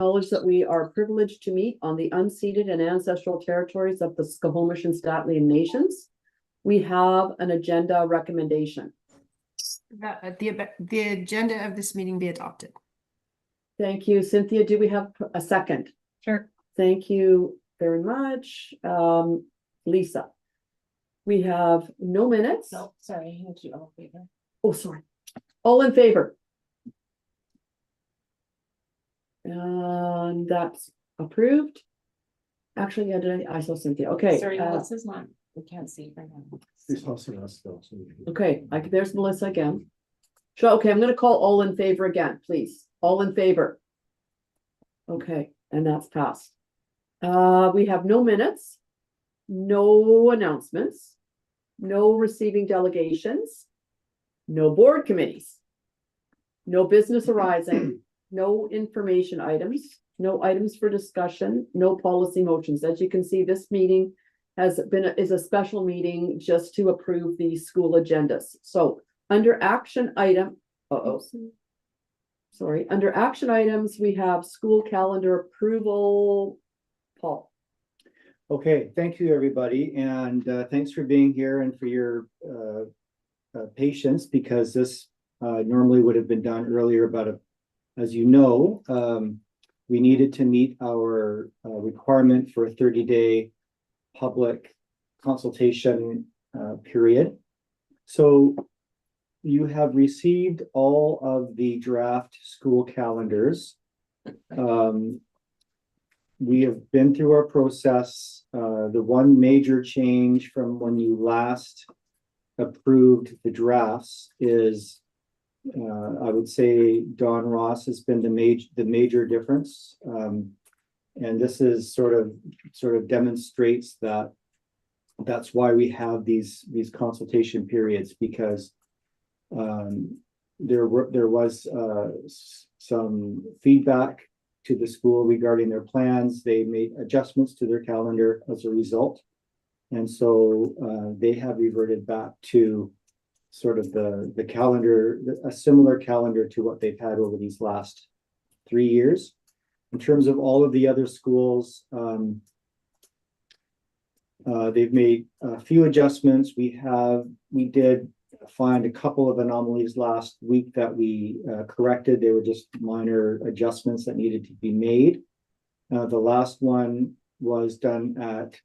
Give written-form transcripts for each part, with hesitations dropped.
Acknowledge that we are privileged to meet on the unceded and ancestral territories of the Squamish and Squaxin Nations. We have an agenda recommendation. That the agenda of this meeting be adopted. Thank you, Cynthia. Do we have a second? Sure. Thank you very much. Lisa. We have no minutes. No, sorry, I do all in favor. Oh, sorry. All in favor? And that's approved. Actually, yeah, I saw Cynthia. Okay. Sorry, Melissa's not, we can't see right now. He's hosting us still. So Okay, there's Melissa again. So, okay, I'm gonna call all in favor again, please. All in favor. Okay, and that's passed. We have no minutes, no announcements, no receiving delegations, no board committees, no business arising, no information items, no items for discussion, no policy motions. As you can see, this meeting is a special meeting just to approve the school agendas. So under action item, under action items, we have school calendar approval. Paul. Okay, thank you, everybody, and thanks for being here and for your patience, because this normally would have been done earlier, but as you know, we needed to meet our requirement for a 30-day public consultation period. So you have received all of the draft school calendars. We have been through our process. The one major change from when you last approved the drafts is, I would say, Don Ross has been the major difference, and this is sort of demonstrates that that's why we have these consultation periods, because there was some feedback to the school regarding their plans. They made adjustments to their calendar as a result, and so they have reverted back to sort of the calendar, a similar calendar to what they've had over these last 3 years. In terms of all of the other schools, they've made a few adjustments. We did find a couple of anomalies last week that we corrected. They were just minor adjustments that needed to be made. The last one was done at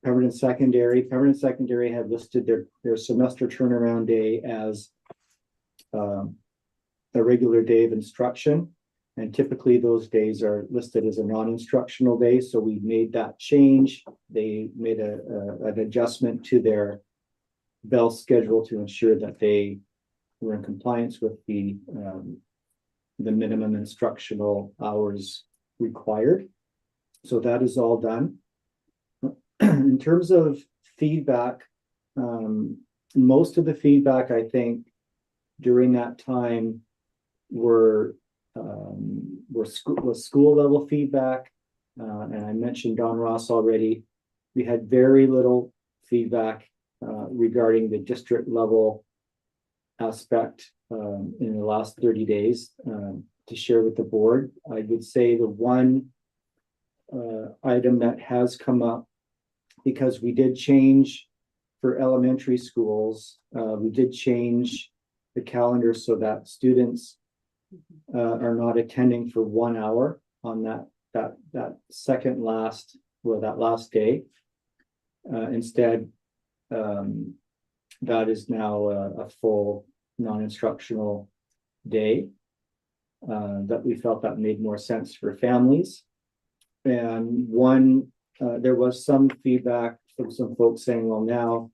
Pemberton Secondary. Pemberton Secondary had listed their semester turnaround day as a regular day of instruction, and typically those days are listed as a non-instructional day. So we made that change. They made an adjustment to their bell schedule to ensure that they were in compliance with the minimum instructional hours required. So that is all done. In terms of feedback, most of the feedback, I think, during that time was school level feedback, and I mentioned Don Ross already. We had very little feedback regarding the district level aspect in the last 30 days to share with the board. I would say the one item that has come up, because we did change for elementary schools, we did change the calendar so that students are not attending for 1 hour on that last day. Instead, that is now a full non-instructional day, that we felt that made more sense for families. And there was some feedback from some folks saying, well, now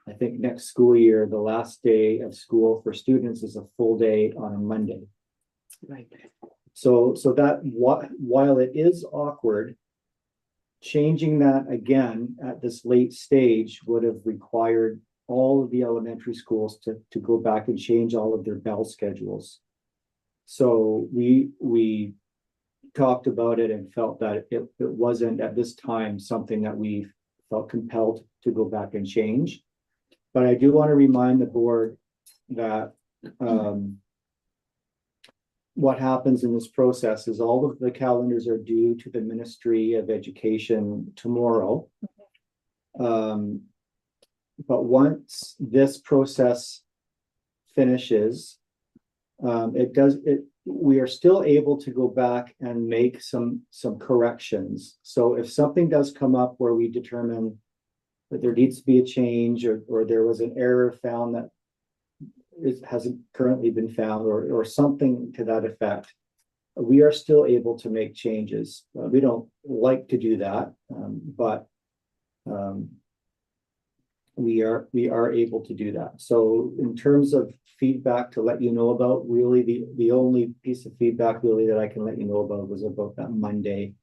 I think next school year, the last day of school for students is a full day on a Monday. Right. So that while it is awkward, changing that again at this late stage would have required all of the elementary schools to go back and change all of their bell schedules. So we talked about it and felt that it wasn't at this time something that we felt compelled to go back and change. But I do want to remind the board that what happens in this process is all of the calendars are due to the Ministry of Education tomorrow. But once this process finishes, we are still able to go back and make some corrections. So if something does come up where we determine that there needs to be a change, or there was an error found that hasn't currently been found, or something to that effect, we are still able to make changes. We don't like to do that, but we are able to do that. So in terms of feedback to let you know about, really the only piece of feedback really that I can let you know about was about that Monday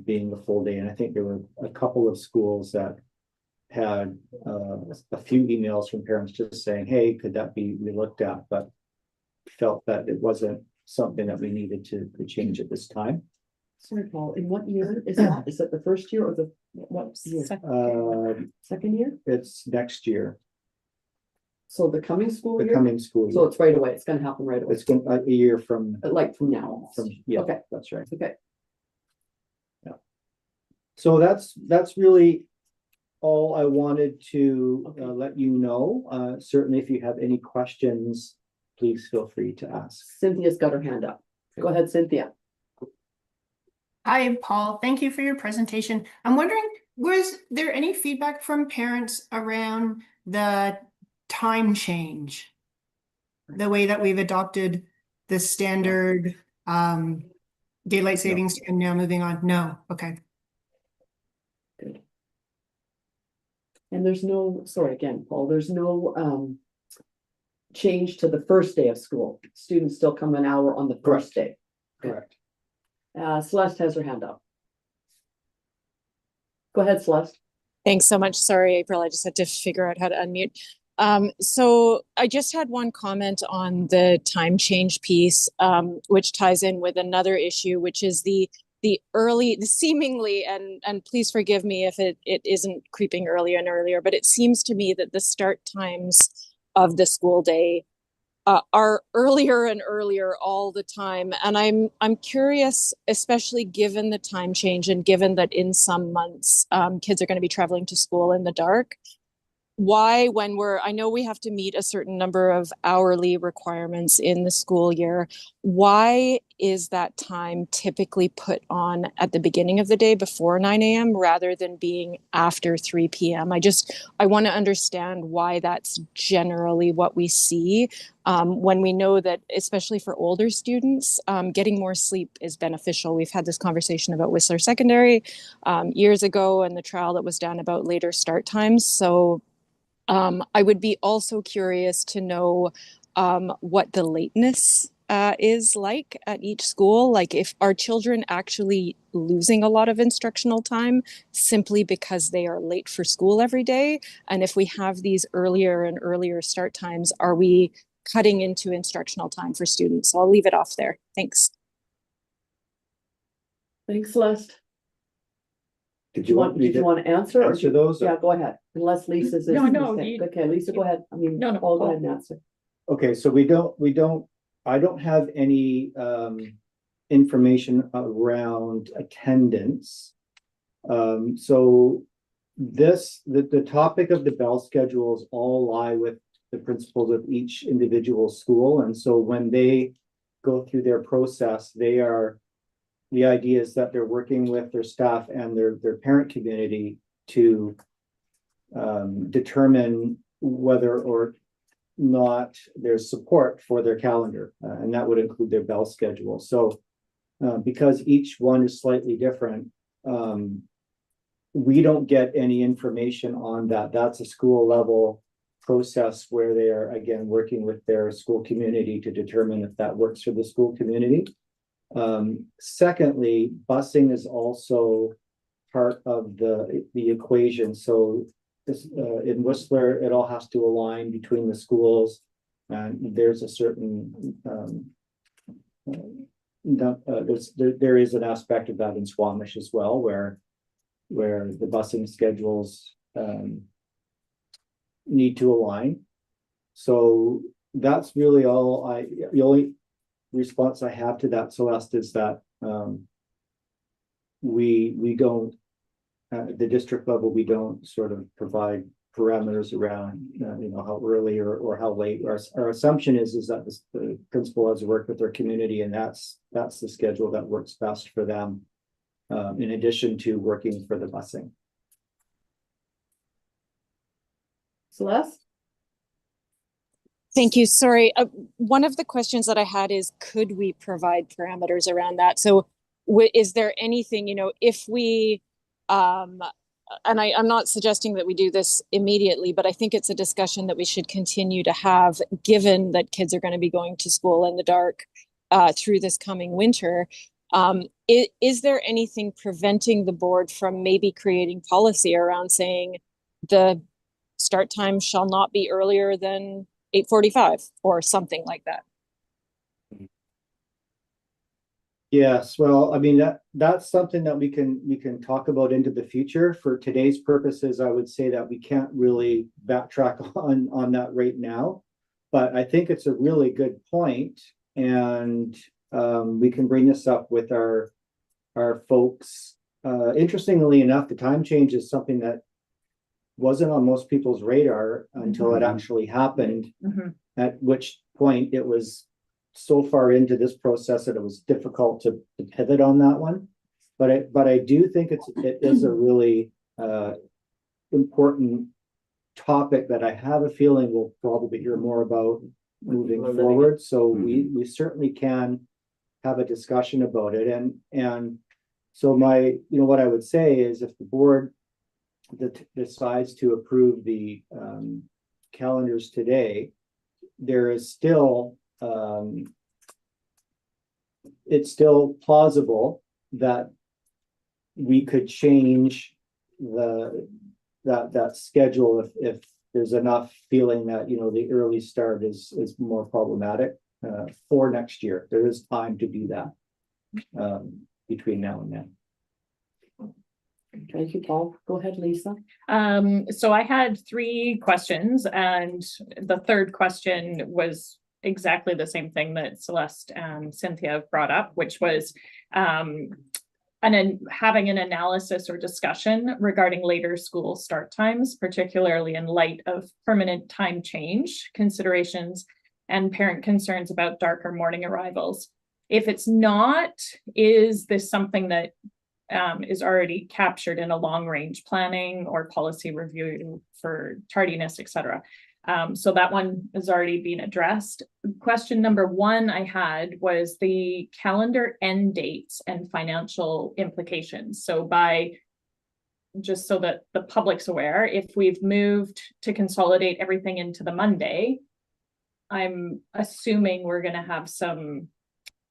being the full day. And I think there were a couple of schools that had a few emails from parents just saying, hey, could that be relooked at, but felt that it wasn't something that we needed to change at this time. Sorry, Paul, in what year is that? Is it the first year or the, what year? Second year? It's next year, So the coming school the year? coming school So year. it's right away, it's gonna happen right away, It's going a year from, like from now almost. yeah, Okay. that's right. Okay, So that's really all I wanted to Okay. let you know. Certainly, if you have any questions, please feel free to ask. Cynthia's got her hand up. Go ahead, Cynthia. Hi, Paul. Thank you for your presentation. I'm wondering, was there any feedback from parents around the time change? The way that we've adopted the standard daylight savings and now moving on? No, okay. And there's no, sorry again, Paul, there's no change to the first day of school. Students still come an hour on the first day. Correct. Celeste has her hand up. Go ahead, Celeste. Thanks so much. Sorry, April. I just had to figure out how to unmute. So I just had one comment on the time change piece, which ties in with another issue, which is the seemingly, and please forgive me if it isn't creeping earlier and earlier, but it seems to me that the start times of the school day are earlier and earlier all the time. And I'm curious, especially given the time change and given that in some months kids are going to be traveling to school in the dark, why, when I know we have to meet a certain number of hourly requirements in the school year, why is that time typically put on at the beginning of the day before 9 a.m. rather than being after 3 p.m.? I want to understand why that's generally what we see when we know that, especially for older students, getting more sleep is beneficial. We've had this conversation about Whistler Secondary years ago and the trial that was done about later start times. So I would be also curious to know what the lateness is like at each school. Like, if our children actually losing a lot of instructional time simply because they are late for school every day? And if we have these earlier and earlier start times, are we cutting into instructional time for students? So I'll leave it off there. Thanks. Thanks, Celeste. Did you want me to answer? Or answer those? Yeah, go ahead. Unless Lisa's. No, Okay, Lisa, go ahead. I mean, No, Paul, go ahead and answer. Okay, so I don't have any information around attendance. So the topic of the bell schedules all lie with the principals of each individual school. And so when they go through their process, the idea is that they're working with their staff and their parent community to determine whether or not there's support for their calendar, and that would include their bell schedule. So because each one is slightly different, we don't get any information on that. That's a school level process where they are, again, working with their school community to determine if that works for the school community. Secondly, busing is also part of the equation. So this, in Whistler, it all has to align between the schools, and there's a certain there is an aspect of that in Squamish as well, where the busing schedules need to align. So that's really all response I have to that, Celeste, is that we don't at the district level, we don't sort of provide parameters around how early or how late. Our assumption is that the principal has worked with their community, and that's the schedule that works best for them, in addition to working for the busing. Celeste? Thank you. Sorry. One of the questions that I had is, could we provide parameters around that? So is there anything, if we, and I'm not suggesting that we do this immediately, but I think it's a discussion that we should continue to have, given that kids are going to be going to school in the dark through this coming winter. Is there anything preventing the board from maybe creating policy around saying the start time shall not be earlier than 8:45 or something like that? Yes, well, I mean, that's something that we can talk about into the future. For today's purposes, I would say that we can't really backtrack on that right now, but I think it's a really good point, and we can bring this up with our folks. Interestingly enough, the time change is something that wasn't on most people's radar until it actually happened, at which point it was so far into this process that it was difficult to pivot on that one. But I do think it is a really important topic that I have a feeling we'll probably hear more about moving forward. So we certainly can have a discussion about it. And so what I would say is, if the board decides to approve the calendars today, there is still it's still plausible that we could change that schedule if there's enough feeling that the early start is more problematic for next year. There is time to do that between now and then. Thank you, Paul. Go ahead, Lisa. So I had 3 questions, and the third question was exactly the same thing that Celeste and Cynthia brought up, which was having an analysis or discussion regarding later school start times, particularly in light of permanent time change considerations and parent concerns about darker morning arrivals. If it's not, is this something that is already captured in a long range planning or policy review for tardiness, etc.? So that one has already been addressed. Question number 1 I had was the calendar end dates and financial implications. So just so that the public's aware, if we've moved to consolidate everything into the Monday, I'm assuming we're going to have some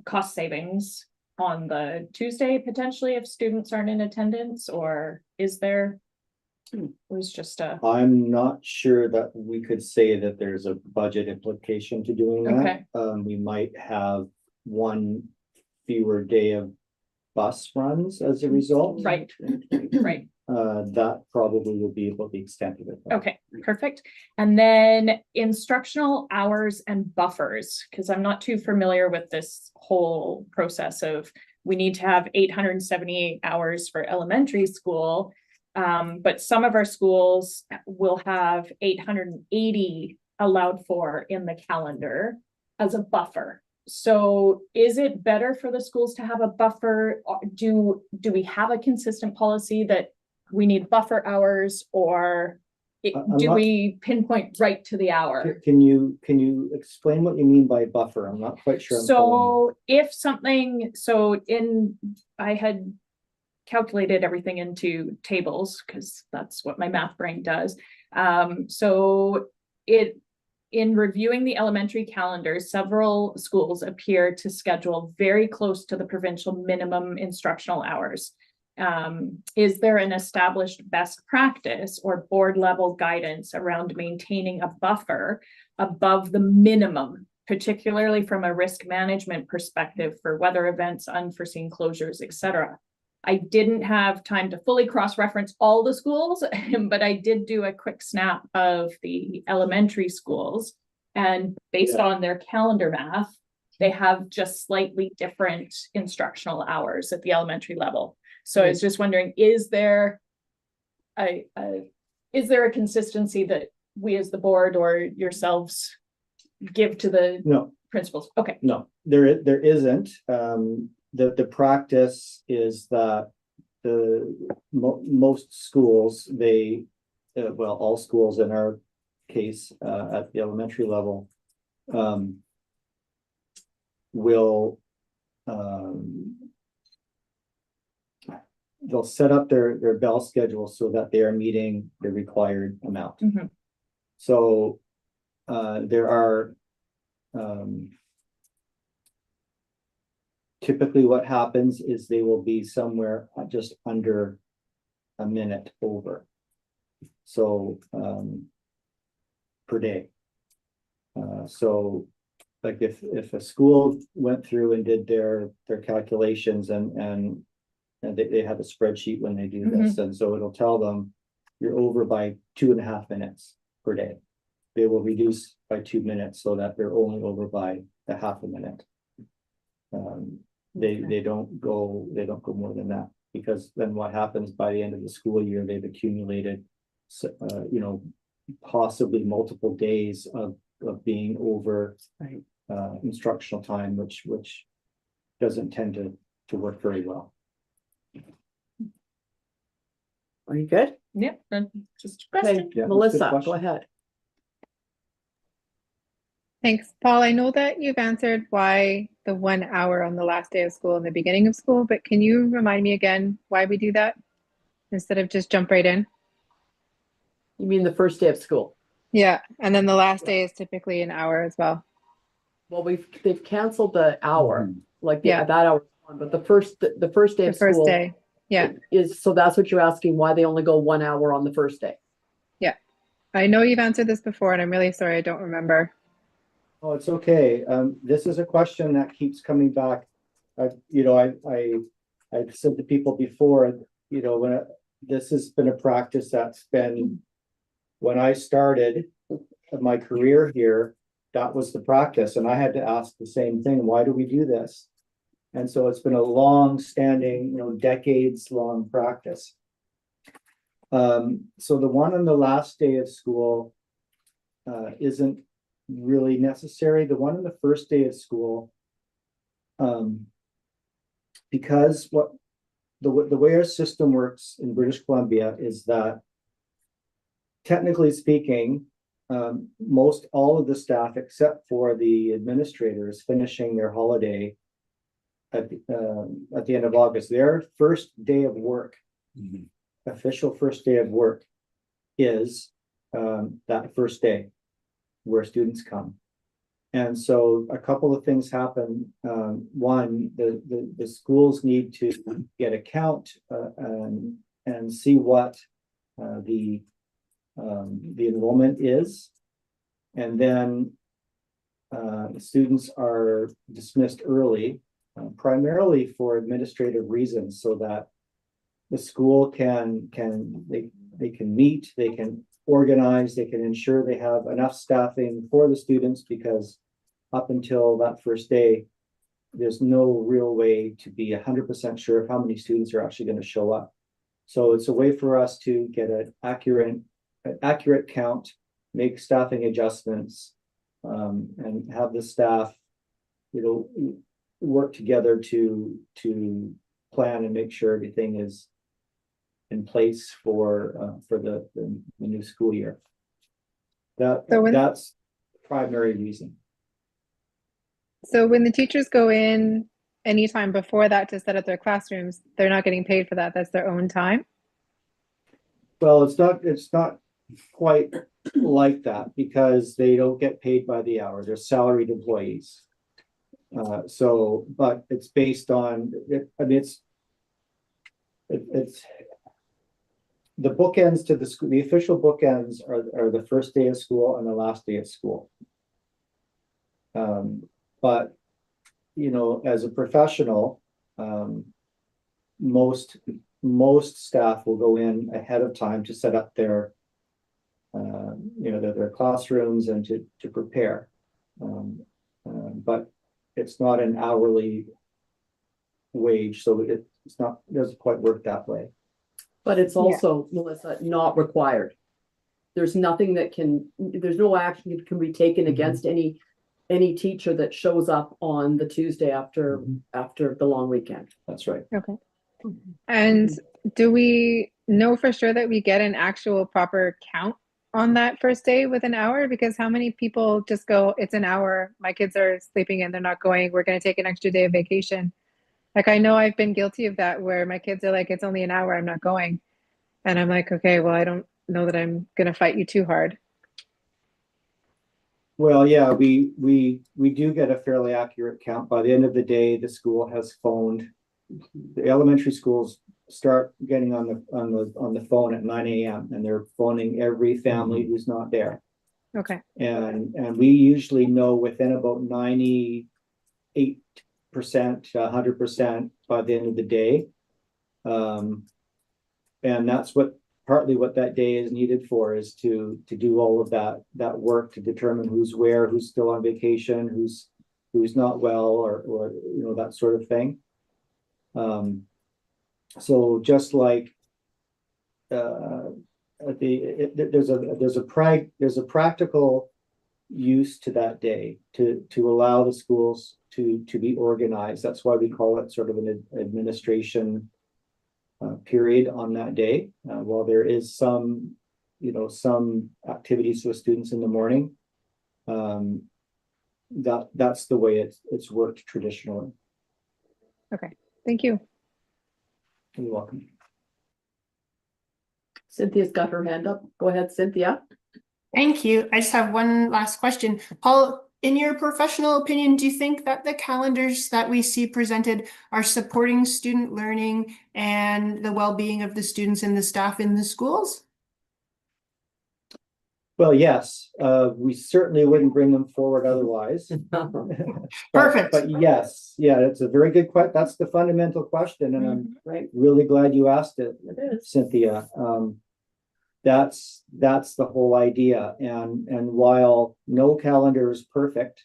cost savings on the Tuesday, potentially, if students aren't in attendance, or is there? It was just I'm not sure that we could say that there's a budget implication to doing that. Okay. We might have one fewer day of bus runs as a result. Right. That probably will be about the extent of it. Okay, perfect. And then instructional hours and buffers, because I'm not too familiar with this whole process of, we need to have 878 hours for elementary school, but some of our schools will have 880 allowed for in the calendar as a buffer. So is it better for the schools to have a buffer? Do we have a consistent policy that we need buffer hours, or do we pinpoint right to the hour? Can you explain what you mean by buffer? I'm not quite sure. So if something, I had calculated everything into tables, because that's what my math brain does. In reviewing the elementary calendars, several schools appear to schedule very close to the provincial minimum instructional hours. Is there an established best practice or board level guidance around maintaining a buffer above the minimum, particularly from a risk management perspective for weather events, unforeseen closures, etc.? I didn't have time to fully cross-reference all the schools, but I did do a quick snap of the elementary schools, and based on their calendar math, they have just slightly different instructional hours at the elementary level. So I was just wondering, is there a consistency that we as the board or yourselves give to the No, principals? Okay, no, there isn't. The practice is that most schools, well, all schools in our case, at the elementary level, will, they'll set up their bell schedule so that they are meeting the required amount. Mhm. So, there are, typically what happens is they will be somewhere just under a minute over. So, per day. So like if a school went through and did their calculations and they have a spreadsheet when they do this, and so it'll tell them you're over by 2.5 minutes per day. They will reduce by 2 minutes so that they're only over by a half a minute. They don't go more than that, because then what happens by the end of the school year, they've accumulated, possibly multiple days of being over instructional time, which doesn't tend to work very well. Are you good? yeah, just a Okay, question. Yeah, that's a good Melissa, go question. ahead. Thanks, Paul. I know that you've answered why the 1 hour on the last day of school and the beginning of school, but can you remind me again why we do that instead of just jump right in? You mean the first day of school? Yeah, and then the last day is typically an hour as well. Well, they've canceled the hour, like Yeah. that hour, but the first day The of first school day. Yeah, is, so that's what you're asking, why they only go 1 hour on the first day. I know you've answered this before, and I'm really sorry I don't remember. Oh, it's okay. This is a question that keeps coming back. I've said to people before, this has been a practice that's been, when I started my career here, that was the practice, and I had to ask the same thing, why do we do this? And so it's been a long-standing, decades-long practice. So the one on the last day of school isn't really necessary. The one on the first day of school, because the way our system works in British Columbia is that, technically speaking, most all of the staff except for the administrators finishing their holiday at the end of August, their first day of work, official first day of work, is that first day where students come. And so a couple of things happen. One, the schools need to get a count and see what the enrollment is. And then students are dismissed early, primarily for administrative reasons, so that the school can meet, they can organize, they can ensure they have enough staffing for the students, because up until that first day, there's no real way to be 100% sure of how many students are actually going to show up. So it's a way for us to get an accurate count, make staffing adjustments, and have the staff, work together to plan and make sure everything is in place for the new school year. That's the primary reason. So when the teachers go in anytime before that to set up their classrooms, they're not getting paid for that. That's their own time. Well, it's not quite like that, because they don't get paid by the hour. They're salaried employees. But it's based on, it's the bookends to the school. The official bookends are the first day of school and the last day of school. But as a professional, most staff will go in ahead of time to set up their classrooms and to prepare. But it's not an hourly wage, so it doesn't quite work that way. But it's also, Melissa, not required. There's nothing that there's no action that can be taken against any teacher that shows up on the Tuesday after the long weekend. That's right. Okay. And do we know for sure that we get an actual proper count on that first day with an hour? Because how many people just go, it's an hour, my kids are sleeping in, they're not going, we're going to take an extra day of vacation. Like, I know I've been guilty of that where my kids are like, it's only an hour, I'm not going. And I'm like, okay, well, I don't know that I'm going to fight you too hard. Well, yeah, we do get a fairly accurate count. By the end of the day, the school has phoned. The elementary schools start getting on the phone at 9 a.m. and they're phoning every family who's not there. Okay. And we usually know within about 98% to 100% by the end of the day. And that's partly what that day is needed for, is to do all of that work to determine who's where, who's still on vacation, who's not well, or that sort of thing. So just like there's a practical use to that day to allow the schools to be organized. That's why we call it sort of an administration period on that day. While there is some activities with students in the morning, that's the way it's worked traditionally. Okay, thank you. You're welcome. Cynthia's got her hand up. Go ahead, Cynthia. Thank you. I just have one last question. Paul, in your professional opinion, do you think that the calendars that we see presented are supporting student learning and the well-being of the students and the staff in the schools? Well, yes, we certainly wouldn't bring them forward otherwise. Perfect. But yes, yeah, it's a very good question. That's the fundamental question, and I'm really glad you asked it, Cynthia. That's the whole idea. And while no calendar is perfect,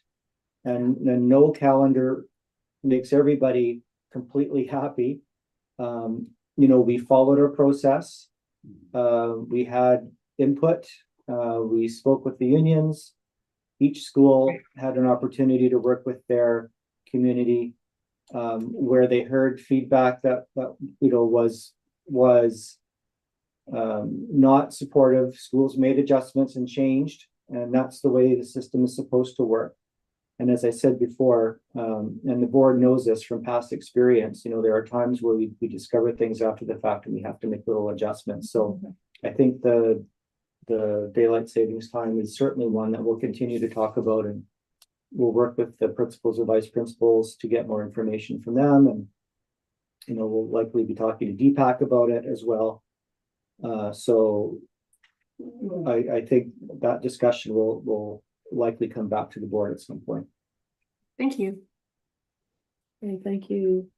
and no calendar makes everybody completely happy, we followed our process. We had input. We spoke with the unions. Each school had an opportunity to work with their community, where they heard feedback that was not supportive. Schools made adjustments and changed, and that's the way the system is supposed to work. And as I said before, and the board knows this from past experience, there are times where we discover things after the fact and we have to make little adjustments. So I think the daylight savings time is certainly one that we'll continue to talk about, and we'll work with the principals or vice principals to get more information from them. And, we'll likely be talking to DPAC about it as well. So I think that discussion will likely come back to the board at some point. Thank you. Okay, thank you,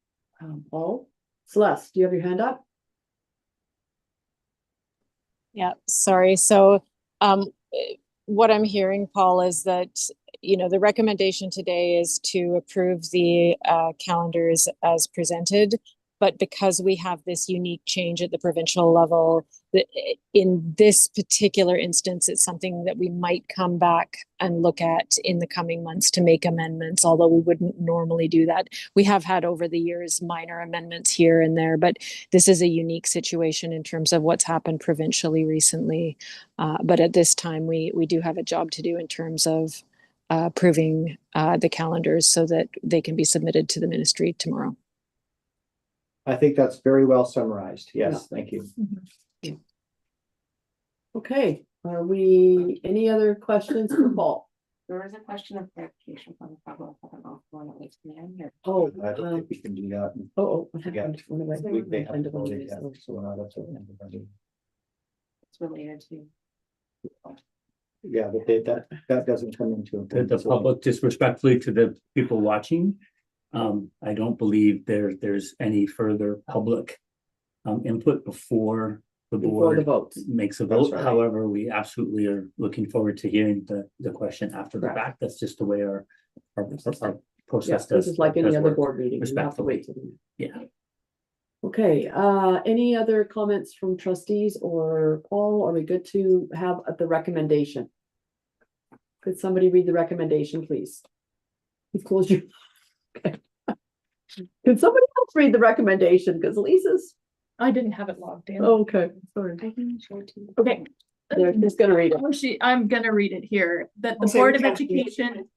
Paul. Celeste, do you have your hand up? Yeah, sorry. So what I'm hearing, Paul, is that, the recommendation today is to approve the calendars as presented. But because we have this unique change at the provincial level, in this particular instance, it's something that we might come back and look at in the coming months to make amendments, although we wouldn't normally do that. We have had over the years minor amendments here and there, but this is a unique situation in terms of what's happened provincially recently. But at this time, we do have a job to do in terms of approving the calendars so that they can be submitted to the ministry tomorrow. I think that's very well summarized. Yes, thank you. Okay, any other questions for Paul? There was a question of clarification from the public. I don't know if you want to explain here. Oh, I don't think we can do that. what happened? Went away. They haven't End of voted the yet, day, so we're not up to the end of the day. It's related to. Yeah, but that doesn't come into it. The public, disrespectfully to the people watching, I don't believe there's any further public input before the Before the board votes. makes a That's vote. right. However, we absolutely are looking forward to hearing the question after the Correct. fact. That's just the way our process this does. is like any does other work board meeting. You have to wait till the end. Yeah. Okay, any other comments from trustees or Paul? Are we good to have the recommendation? Could somebody read the recommendation, please? You've closed your. Okay. Could somebody else read the recommendation? Because Lisa's, I didn't have it logged in. okay, sorry. I can show it to you. Okay. They're just gonna read it. I'm gonna read it here, that the Okay, Board we of can't see it. Education.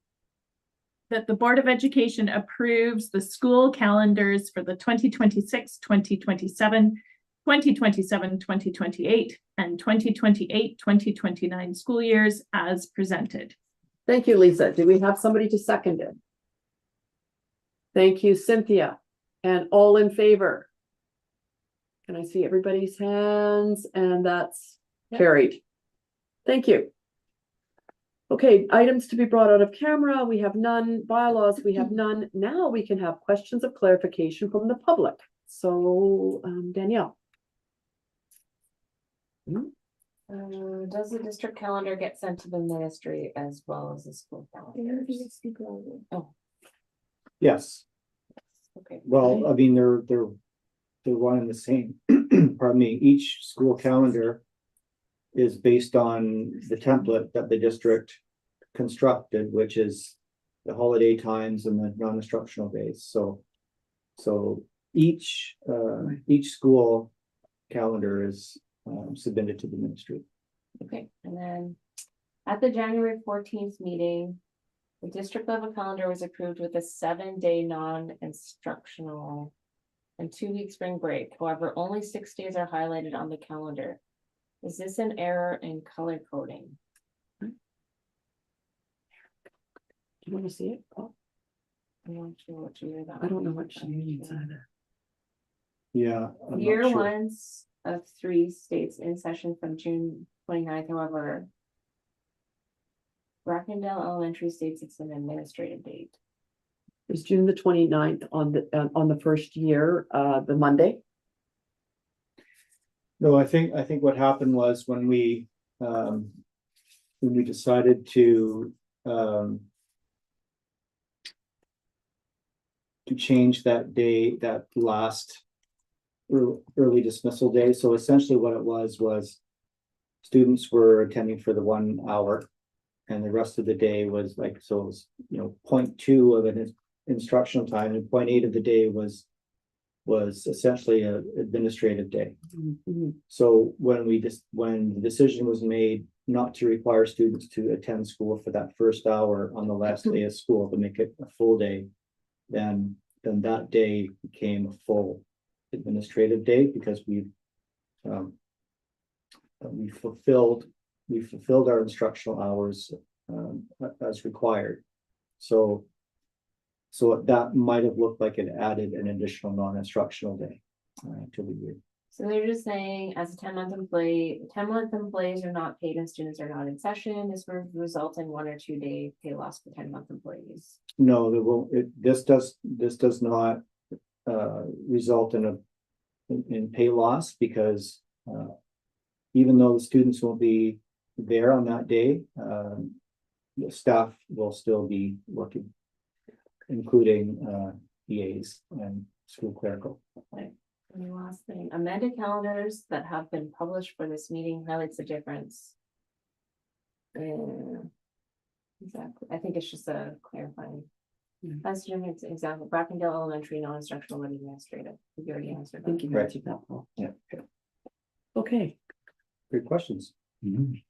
That the Board of Education approves the school calendars for the 2026, 2027, 2027, 2028, and 2028, 2029 school years as presented. Thank you, Lisa. Do we have somebody to second it? Thank you, Cynthia. And all in favor? Can I see everybody's hands? And that's carried. Thank you. Okay, items to be brought out of camera, we have none. Bylaws, we have none. Now we can have questions of clarification from the public. So, Danielle. Does the district calendar get sent to the ministry as well as the school calendar? Oh, Yes, okay. well, I mean, they're one and the same. Pardon me, each school calendar is based on the template that the district constructed, which is the holiday times and the non-instructional days. So each school calendar is submitted to the ministry. Okay, and then at the January 14th meeting, the district level calendar was approved with a 7-day non-instructional and 2-week spring break. However, only 6 days are highlighted on the calendar. Is this an error in color coding? Do you want to see it? Paul? I'm not sure what year that. I don't know would what be. she means either. Yeah. I'm not Year sure. ones of 3 states in session from June 29th, however. Brackendale Elementary states it's an administrative date. It was June the 29th on the first year, the Monday. No, I think what happened was when we decided to change that day, that last early dismissal day. So essentially what it was students were attending for the 1 hour and the rest of the day was like, so it was, 0.2 of an instructional time and 0.8 of the day was essentially an administrative day. Mhm. So when the decision was made not to require students to attend school for that first hour on the last day of school to make it a full day, then that day became a full administrative day because we fulfilled our instructional hours as required. So that might have looked like it added an additional non-instructional day to the year. So they're just saying, as a 10-month employee, 10-month employees are not paid and students are not in session. This will result in 1 or 2 day pay loss for 10-month employees. No, this does not result in pay loss because even though the students won't be there on that day, the staff will still be working, including EAs and school clerical. Okay. And the last thing, amended calendars that have been published for this meeting highlights the difference. Yeah. Exactly. I think it's just a clarifying. Mm. As an example, Brackendale Elementary non-instructional and administrative. We already answered I think that. you answered that, Paul. Yeah. Okay, Great questions. Mhm.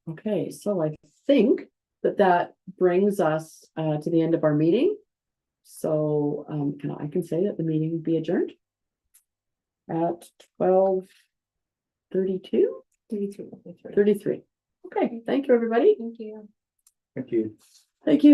okay, so I think that brings us to the end of our meeting. So I can say that the meeting will be adjourned at 12:32, 33. 33. Okay, thank you, everybody. Thank you. Thank you. Thank you.